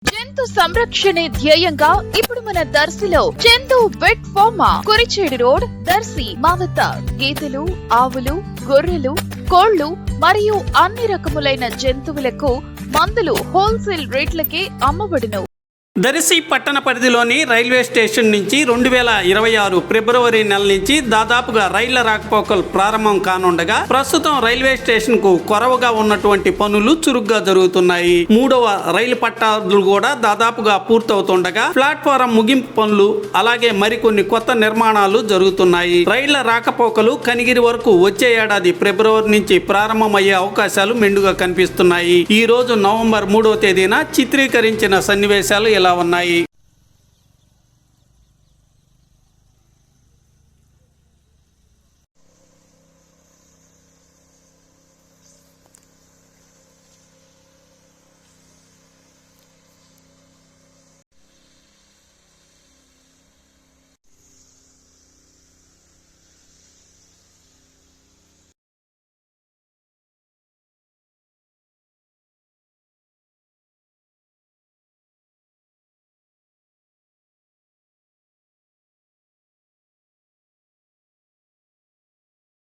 జంతు సంరక్షణే ధ్యేయంగా ఇప్పుడు మన దర్శిలో Chandu vet pharma Kurichedu road Darsi మా వద్ద గేదెలు, ఆవులు, గొర్రెలు, కోళ్లు మరియు అన్ని రకములైన జంతువులకు మందులు హోల్సేల్ రేట్లకే అమ్మబడును. దర్శి పట్టణ పరిధిలోని రైల్వే స్టేషన్ నుంచి 2026 ఫిబ్రవరి నెల నుంచి దాదాపుగా రైళ్ల రాకపోకలు ప్రారంభం కానుండగా ప్రస్తుతం రైల్వే స్టేషన్ కు కొరవగా ఉన్నటువంటి పనులు చురుగ్గా జరుగుతున్నాయి. 3వ రైలు పట్టాలు కూడా దాదాపుగా పూర్తవుతుండగా ప్లాట్ఫారం ముగింపు పనులు అలాగే మరికొన్ని కొత్త నిర్మాణాలు జరుగుతున్నాయి. రైళ్ల రాకపోకలు కనిగిరి వరకు వచ్చే ఏడాది ఫిబ్రవరి నుంచి ప్రారంభమయ్యే అవకాశాలు మెండుగా కనిపిస్తున్నాయి. ఈ రోజు నవంబర్ 3వ తేదీన చిత్రీకరించిన సన్నివేశాలు ఇలా ఉన్నాయి.